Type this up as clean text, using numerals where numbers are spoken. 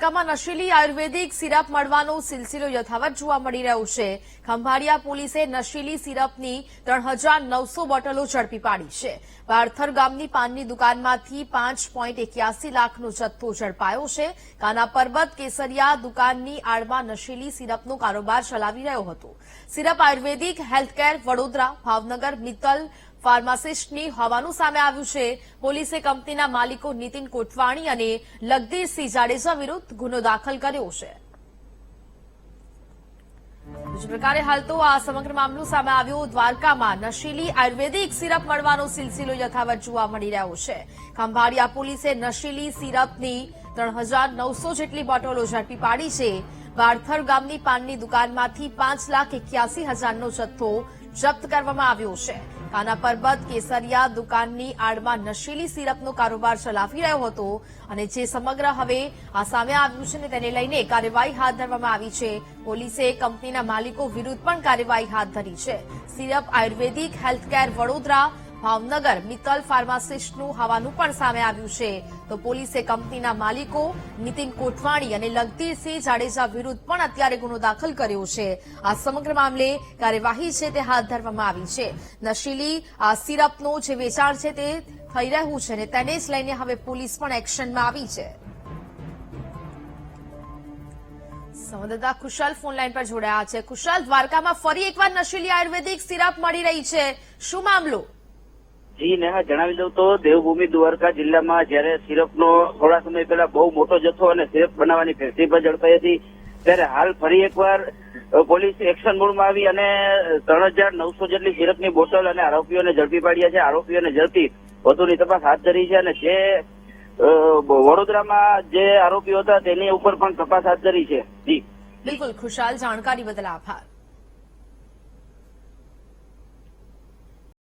દ્વારકામાં નશીલી આયુર્વેદિક સિરપ મળવાનો સિલસિલો યથાવત જોવા મળી રહ્યો છે। ખંભાળિયા પોલીસે નશીલી સિરપની 3900 બોટલો ઝડપી પાડી છે। બારથર ગામની પાનની દુકાનમાંથી 5.81 લાખનો જથ્થો ઝડપાયો છે। કાના પર્વત કેસરિયા દુકાનની આડમાં નશીલી સિરપનો કારોબાર ચલાવી રહ્યો હતો। સિરપ આયુર્વેદિક હેલ્થકેર વડોદરા ભાવનગર મિત્તલ ફાર્માસિસ્ટની હોવાનું સામે આવ્યું છે। પોલીસે કંપનીના માલિકો નીતિન કોટવાણી અને લગદીરસિંહ જાડેજા વિરુદ્ધ ગુનો દાખલ કર્યો છે। બીજા પ્રકારે હાલ તો આ સમગ્ર મામલો સામે આવ્યો। દ્વારકામાં નશીલી આયુર્વેદિક સિરપ મળવાનો સિલસિલો યથાવત જોવા મળી રહ્યો છે। ખંભાળિયા પોલીસે નશીલી સિરપની 3900 જેટલી બોટલો ઝડપી પાડી છે। બારથર ગામની પાનની દુકાનમાંથી 5,81,000નો જથ્થો જપ્ત કરવામાં આવ્યો છે। કાના પર્વત કેસરિયા દુકાનની આડમાં નશીલી સિરપનો કારોબાર ચલાવી રહ્યો હતો અને જે સમગ્ર હવે આ સામે આવ્યું છે ને તેને લઈને કાર્યવાહી હાથ ધરવામાં આવી છે। પોલીસે કંપનીના માલિકો વિરુદ્ધ પણ કાર્યવાહી હાથ ધરી છે। સિરપ આયુર્વેદિક હેલ્થકેર વડોદરા ભાવનગર મિત્તલ ફાર્માસિસ્ટનું હોવાનું પણ સામે આવ્યું છે। તો પોલીસે કંપનીના માલિકો નીતિન કોટવાણી અને લગદીરસિંહ જાડેજા વિરુદ્ધ પણ અત્યારે ગુનો દાખલ કર્યો છે। આ સમગ્ર મામલે કાર્યવાહી છે તે હાથ ધરવામાં આવી છે। નશીલી સિરપનું જે વેચાણ છે તે થઈ રહ્યું છે અને તેને જ લઈને હવે પોલીસ પણ એક્શનમાં આવી છે। સંવાદદાતા કુશલ ફોનલાઈન પર જોડાયા છે। કુશલ, દ્વારકામાં ફરી એકવાર નશીલી આયુર્વેદિક સિરપ મળી રહી છે, શું મામલો? જી નેહા, જણાવી દઉં તો દેવભૂમિ દ્વારકા જિલ્લામાં જયારે સિરપનો થોડા સમય પહેલા બહુ મોટો જથ્થો અને સિરપ બનાવવાની ફેક્ટરી પર ઝડપાઈ હતી, ત્યારે હાલ ફરી એકવાર પોલીસ એક્શન મોડમાં આવી અને 3900 જેટલી સિરપની બોટલ અને આરોપીઓને ઝડપી પાડ્યા છે। આરોપીઓને ઝડપી વધુની તપાસ હાથ ધરી છે અને જે વડોદરામાં જે આરોપીઓ હતા તેની ઉપર પણ તપાસ હાથ ધરી છે। જી બિલકુલ ખુશાલ, જાણકારી બદલ આભાર।